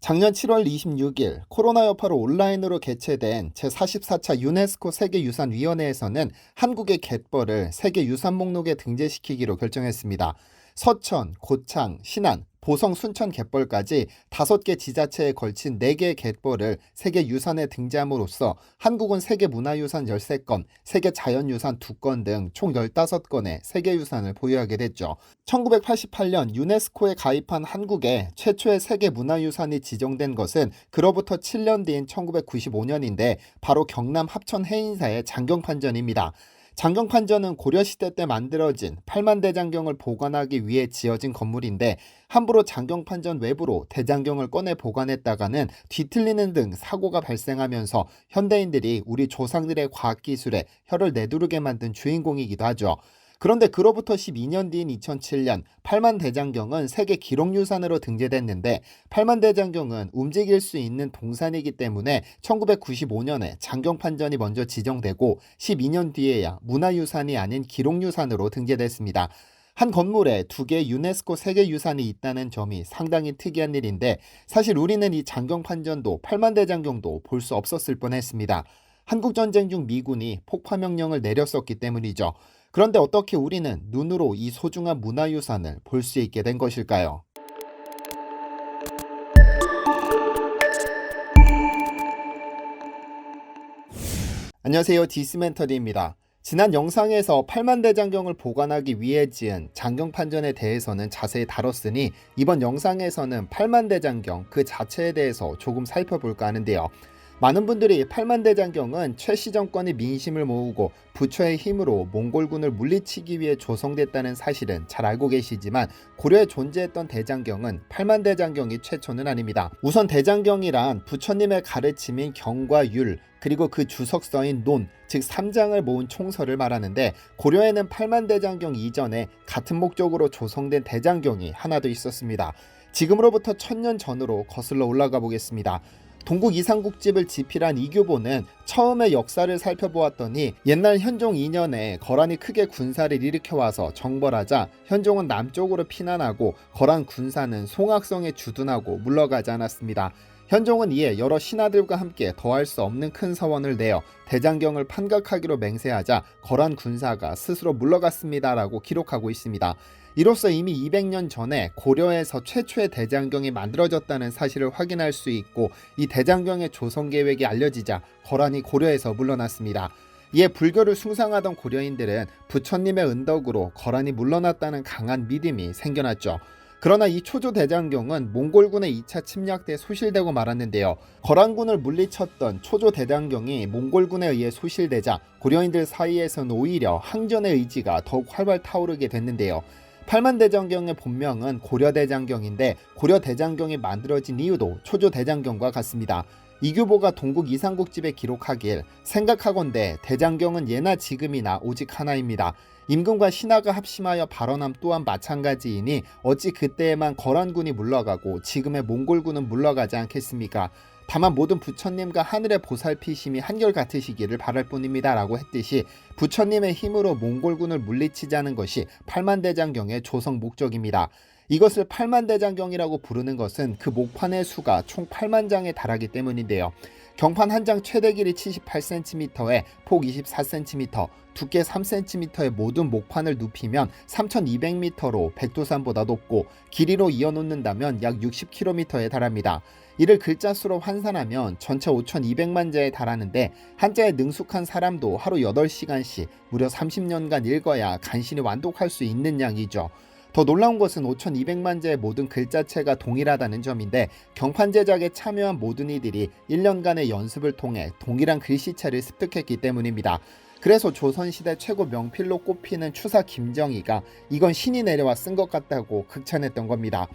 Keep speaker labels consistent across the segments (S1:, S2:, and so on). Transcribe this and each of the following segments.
S1: 작년 7월 26일 코로나 여파로 온라인으로 개최된 제44차 유네스코 세계유산위원회에서는 한국의 갯벌을 세계유산 목록에 등재시키기로 결정했습니다. 서천, 고창, 신안, 보성, 순천 갯벌까지 5개 지자체에 걸친 4개의 갯벌을 세계유산에 등재함으로써 한국은 세계문화유산 13건, 세계자연유산 2건 등 총 15건의 세계유산을 보유하게 됐죠. 1988년 유네스코에 가입한 한국에 최초의 세계문화유산이 지정된 것은 그로부터 7년 뒤인 1995년인데 바로 경남 합천 해인사의 장경판전입니다. 장경판전은 고려시대 때 만들어진 팔만대장경을 보관하기 위해 지어진 건물인데 함부로 장경판전 외부로 대장경을 꺼내 보관했다가는 뒤틀리는 등 사고가 발생하면서 현대인들이 우리 조상들의 과학기술에 혀를 내두르게 만든 주인공이기도 하죠. 그런데 그로부터 12년 뒤인 2007년 팔만대장경은 세계 기록유산으로 등재됐는데 팔만대장경은 움직일 수 있는 동산이기 때문에 1995년에 장경판전이 먼저 지정되고 12년 뒤에야 문화유산이 아닌 기록유산으로 등재됐습니다. 한 건물에 2개의 유네스코 세계유산이 있다는 점이 상당히 특이한 일인데 사실 우리는 이 장경판전도 팔만대장경도 볼 수 없었을 뻔했습니다. 한국전쟁 중 미군이 폭파명령을 내렸었기 때문이죠. 그런데 어떻게 우리는 눈으로 이 소중한 문화유산을 볼 수 있게 된 것일까요? 안녕하세요. 디스멘터리입니다. 지난 영상에서 팔만대장경을 보관하기 위해 지은 장경판전에 대해서는 자세히 다뤘으니 이번 영상에서는 팔만대장경 그 자체에 대해서 조금 살펴볼까 하는데요. 많은 분들이 팔만대장경은 최씨 정권이 민심을 모으고 부처의 힘으로 몽골군을 물리치기 위해 조성됐다는 사실은 잘 알고 계시지만 고려에 존재했던 대장경은 팔만대장경이 최초는 아닙니다. 우선 대장경이란 부처님의 가르침인 경과 율 그리고 그 주석서인 논, 즉 3장을 모은 총서를 말하는데 고려에는 팔만대장경 이전에 같은 목적으로 조성된 대장경이 하나 더 있었습니다. 지금으로부터 1000년 전으로 거슬러 올라가 보겠습니다. 동국 이상국집을 집필한 이규보는 처음에 역사를 살펴보았더니 옛날 현종 2년에 거란이 크게 군사를 일으켜와서 정벌하자 현종은 남쪽으로 피난하고 거란 군사는 송악성에 주둔하고 물러가지 않았습니다. 현종은 이에 여러 신하들과 함께 더할 수 없는 큰 서원을 내어 대장경을 판각하기로 맹세하자 거란 군사가 스스로 물러갔습니다라고 기록하고 있습니다. 이로써 이미 200년 전에 고려에서 최초의 대장경이 만들어졌다는 사실을 확인할 수 있고 이 대장경의 조성 계획이 알려지자 거란이 고려에서 물러났습니다. 이에 불교를 숭상하던 고려인들은 부처님의 은덕으로 거란이 물러났다는 강한 믿음이 생겨났죠. 그러나 이 초조 대장경은 몽골군의 2차 침략 때 소실되고 말았는데요. 거란군을 물리쳤던 초조 대장경이 몽골군에 의해 소실되자 고려인들 사이에서는 오히려 항전의 의지가 더욱 활발 타오르게 됐는데요. 팔만대장경의 본명은 고려대장경인데 고려대장경이 만들어진 이유도 초조대장경과 같습니다. 이규보가 동국 이상국집에 기록하길 생각하건대 대장경은 예나 지금이나 오직 하나입니다. 임금과 신하가 합심하여 발언함 또한 마찬가지이니 어찌 그때에만 거란군이 물러가고 지금의 몽골군은 물러가지 않겠습니까? 다만 모든 부처님과 하늘의 보살피심이 한결같으시기를 바랄 뿐입니다 라고 했듯이 부처님의 힘으로 몽골군을 물리치자는 것이 팔만대장경의 조성 목적입니다. 이것을 팔만대장경이라고 부르는 것은 그 목판의 수가 총 8만장에 달하기 때문인데요. 경판 한 장 최대 길이 78cm에 폭 24cm, 두께 3cm의 모든 목판을 눕히면 3200m로 백두산보다 높고 길이로 이어놓는다면 약 60km에 달합니다. 이를 글자 수로 환산하면 전체 5200만 자에 달하는데 한자에 능숙한 사람도 하루 8시간씩 무려 30년간 읽어야 간신히 완독할 수 있는 양이죠. 더 놀라운 것은 5200만 자의 모든 글자체가 동일하다는 점인데 경판 제작에 참여한 모든 이들이 1년간의 연습을 통해 동일한 글씨체를 습득했기 때문입니다. 그래서 조선시대 최고 명필로 꼽히는 추사 김정희가 이건 신이 내려와 쓴 것 같다고 극찬했던 겁니다.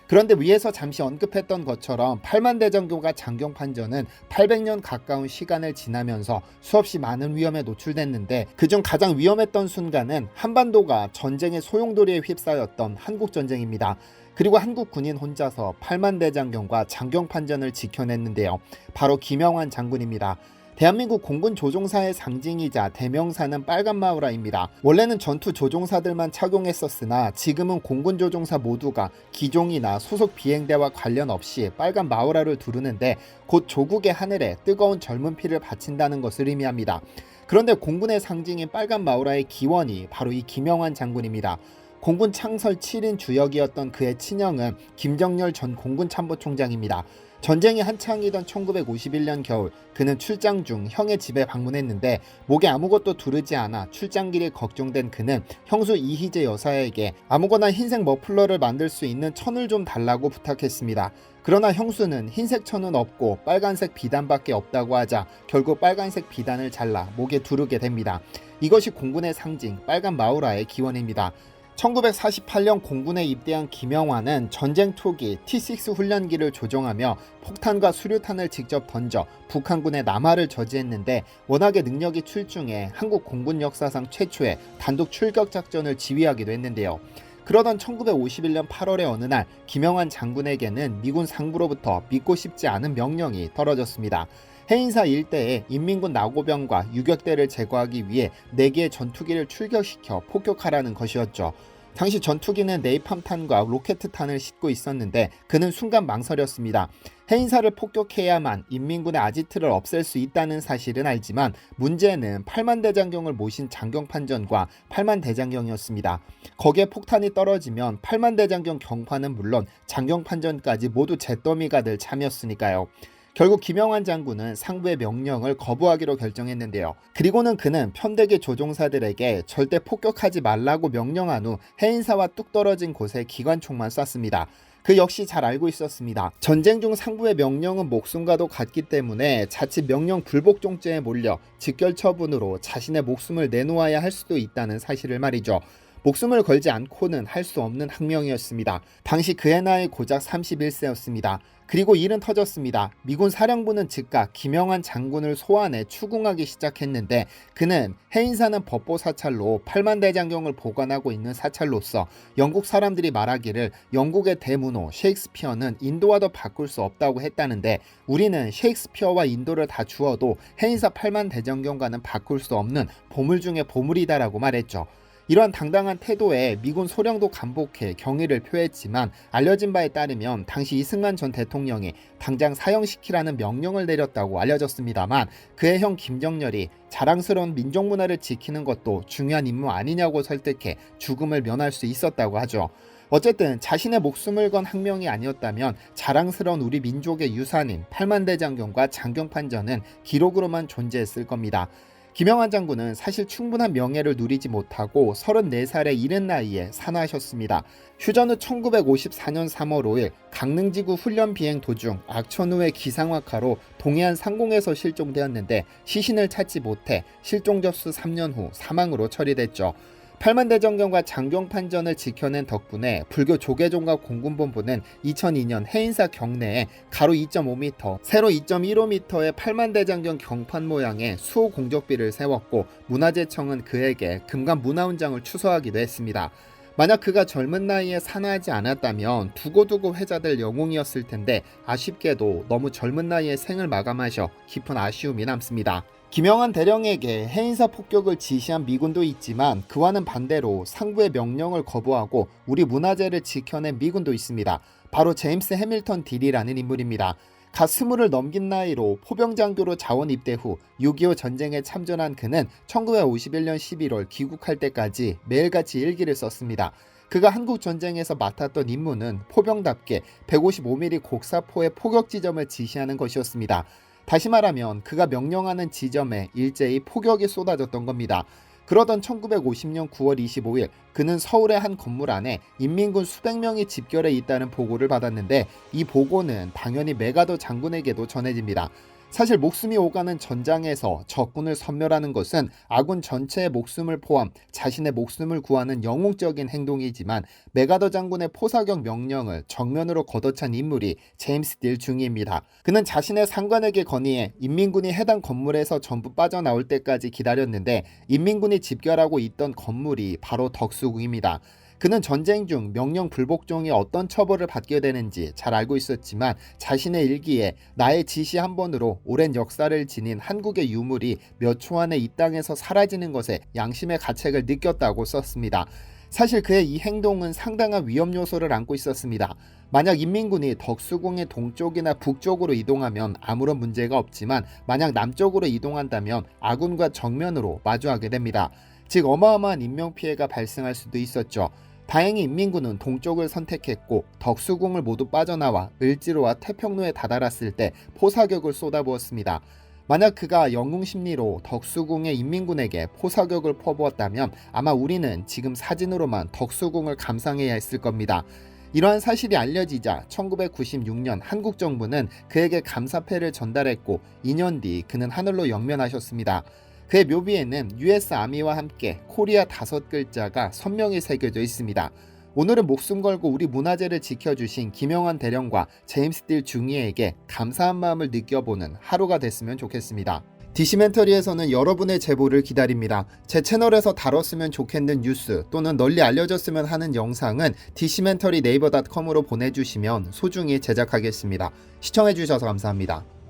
S1: 그런데 위에서 잠시 언급했던 것처럼 팔만대장경과 장경판전은 800년 가까운 시간을 지나면서 수없이 많은 위험에 노출됐는데 그중 가장 위험했던 순간은 한반도가 전쟁의 소용돌이에 휩싸였던 한국전쟁입니다. 그리고 한국 군인 혼자서 팔만대장경과 장경판전을 지켜냈는데요. 바로 김영환 장군입니다. 대한민국 공군 조종사의 상징이자 대명사는 빨간 마우라입니다. 원래는 전투 조종사들만 착용했었으나 지금은 공군 조종사 모두가 기종이나 소속 비행대와 관련 없이 빨간 마우라를 두르는데 곧 조국의 하늘에 뜨거운 젊은 피를 바친다는 것을 의미합니다. 그런데 공군의 상징인 빨간 마우라의 기원이 바로 이 김영환 장군입니다. 공군 창설 7인 주역이었던 그의 친형은 김정열 전 공군 참모총장입니다. 전쟁이 한창이던 1951년 겨울, 그는 출장 중 형의 집에 방문했는데 목에 아무것도 두르지 않아 출장길이 걱정된 그는 형수 이희재 여사에게 아무거나 흰색 머플러를 만들 수 있는 천을 좀 달라고 부탁했습니다. 그러나 형수는 흰색 천은 없고 빨간색 비단밖에 없다고 하자 결국 빨간색 비단을 잘라 목에 두르게 됩니다. 이것이 공군의 상징 빨간 마우라의 기원입니다. 1948년 공군에 입대한 김영환은 전쟁 초기 T6 훈련기를 조종하며 폭탄과 수류탄을 직접 던져 북한군의 남하를 저지했는데 워낙에 능력이 출중해 한국 공군 역사상 최초의 단독 출격 작전을 지휘하기도 했는데요. 그러던 1951년 8월의 어느 날 김영환 장군에게는 미군 상부로부터 믿고 싶지 않은 명령이 떨어졌습니다. 해인사 일대에 인민군 나고병과 유격대를 제거하기 위해 4개의 전투기를 출격시켜 폭격하라는 것이었죠. 당시 전투기는 네이팜탄과 로켓탄을 싣고 있었는데 그는 순간 망설였습니다. 해인사를 폭격해야만 인민군의 아지트를 없앨 수 있다는 사실은 알지만 문제는 8만 대장경을 모신 장경판전과 8만 대장경이었습니다. 거기에 폭탄이 떨어지면 8만 대장경 경파는 물론 장경판전까지 모두 잿더미가 될 참이었으니까요. 결국 김영환 장군은 상부의 명령을 거부하기로 결정했는데요. 그리고는 그는 편대기 조종사들에게 절대 폭격하지 말라고 명령한 후 해인사와 뚝 떨어진 곳에 기관총만 쐈습니다. 그 역시 잘 알고 있었습니다. 전쟁 중 상부의 명령은 목숨과도 같기 때문에 자칫 명령 불복종죄에 몰려 직결 처분으로 자신의 목숨을 내놓아야 할 수도 있다는 사실을 말이죠. 목숨을 걸지 않고는 할 수 없는 학명이었습니다. 당시 그의 나이 고작 31세였습니다. 그리고 일은 터졌습니다. 미군 사령부는 즉각 김영환 장군을 소환해 추궁하기 시작했는데 그는 해인사는 법보 사찰로 8만 대장경을 보관하고 있는 사찰로서 영국 사람들이 말하기를 영국의 대문호 셰익스피어는 인도와도 바꿀 수 없다고 했다는데 우리는 셰익스피어와 인도를 다 주어도 해인사 8만 대장경과는 바꿀 수 없는 보물 중의 보물이다라고 말했죠. 이러한 당당한 태도에 미군 소령도 감복해 경의를 표했지만 알려진 바에 따르면 당시 이승만 전 대통령이 당장 사형시키라는 명령을 내렸다고 알려졌습니다만 그의 형 김정열이 자랑스러운 민족 문화를 지키는 것도 중요한 임무 아니냐고 설득해 죽음을 면할 수 있었다고 하죠. 어쨌든 자신의 목숨을 건 항명이 아니었다면 자랑스러운 우리 민족의 유산인 8만 대장경과 장경판전은 기록으로만 존재했을 겁니다. 김영환 장군은 사실 충분한 명예를 누리지 못하고 34살의 이른 나이에 산화하셨습니다. 휴전 후 1954년 3월 5일 강릉지구 훈련 비행 도중 악천후의 기상악화로 동해안 상공에서 실종되었는데 시신을 찾지 못해 실종 접수 3년 후 사망으로 처리됐죠. 8만 대장경과 장경판전을 지켜낸 덕분에 불교 조계종과 공군본부는 2002년 해인사 경내에 가로 2.5m, 세로 2.15m의 8만 대장경 경판 모양의 수호 공적비를 세웠고 문화재청은 그에게 금감 문화훈장을 추서하기도 했습니다. 만약 그가 젊은 나이에 산화하지 않았다면 두고두고 회자될 영웅이었을 텐데 아쉽게도 너무 젊은 나이에 생을 마감하셔 깊은 아쉬움이 남습니다. 김영환 대령에게 해인사 폭격을 지시한 미군도 있지만 그와는 반대로 상부의 명령을 거부하고 우리 문화재를 지켜낸 미군도 있습니다. 바로 제임스 해밀턴 딜이라는 인물입니다. 갓 20을 넘긴 나이로 포병장교로 자원 입대 후 6.25 전쟁에 참전한 그는 1951년 11월 귀국할 때까지 매일같이 일기를 썼습니다. 그가 한국 전쟁에서 맡았던 임무는 포병답게 155mm 곡사포의 포격 지점을 지시하는 것이었습니다. 다시 말하면 그가 명령하는 지점에 일제히 포격이 쏟아졌던 겁니다. 그러던 1950년 9월 25일 그는 서울의 한 건물 안에 인민군 수백 명이 집결해 있다는 보고를 받았는데 이 보고는 당연히 메가더 장군에게도 전해집니다. 사실 목숨이 오가는 전장에서 적군을 섬멸하는 것은 아군 전체의 목숨을 포함 자신의 목숨을 구하는 영웅적인 행동이지만 메가더 장군의 포사격 명령을 정면으로 걷어찬 인물이 제임스 딜 중위입니다. 그는 자신의 상관에게 건의해 인민군이 해당 건물에서 전부 빠져나올 때까지 기다렸는데 인민군이 집결하고 있던 건물이 바로 덕수궁입니다. 그는 전쟁 중 명령 불복종이 어떤 처벌을 받게 되는지 잘 알고 있었지만 자신의 일기에 나의 지시 한 번으로 오랜 역사를 지닌 한국의 유물이 몇 초 안에 이 땅에서 사라지는 것에 양심의 가책을 느꼈다고 썼습니다. 사실 그의 이 행동은 상당한 위험 요소를 안고 있었습니다. 만약 인민군이 덕수궁의 동쪽이나 북쪽으로 이동하면 아무런 문제가 없지만 만약 남쪽으로 이동한다면 아군과 정면으로 마주하게 됩니다. 즉 어마어마한 인명피해가 발생할 수도 있었죠. 다행히 인민군은 동쪽을 선택했고 덕수궁을 모두 빠져나와 을지로와 태평로에 다다랐을 때 포사격을 쏟아부었습니다. 만약 그가 영웅심리로 덕수궁의 인민군에게 포사격을 퍼부었다면 아마 우리는 지금 사진으로만 덕수궁을 감상해야 했을 겁니다. 이러한 사실이 알려지자 1996년 한국 정부는 그에게 감사패를 전달했고 2년 뒤 그는 하늘로 영면하셨습니다. 그의 묘비에는 US 아미와 함께 코리아 5글자가 선명히 새겨져 있습니다. 오늘은 목숨 걸고 우리 문화재를 지켜주신 김영환 대령과 제임스 딜 중위에게 감사한 마음을 느껴보는 하루가 됐으면 좋겠습니다. 디시멘터리에서는 여러분의 제보를 기다립니다. 제 채널에서 다뤘으면 좋겠는 뉴스 또는 널리 알려졌으면 하는 영상은 디시멘터리 네이버.com으로 보내주시면 소중히 제작하겠습니다. 시청해주셔서 감사합니다.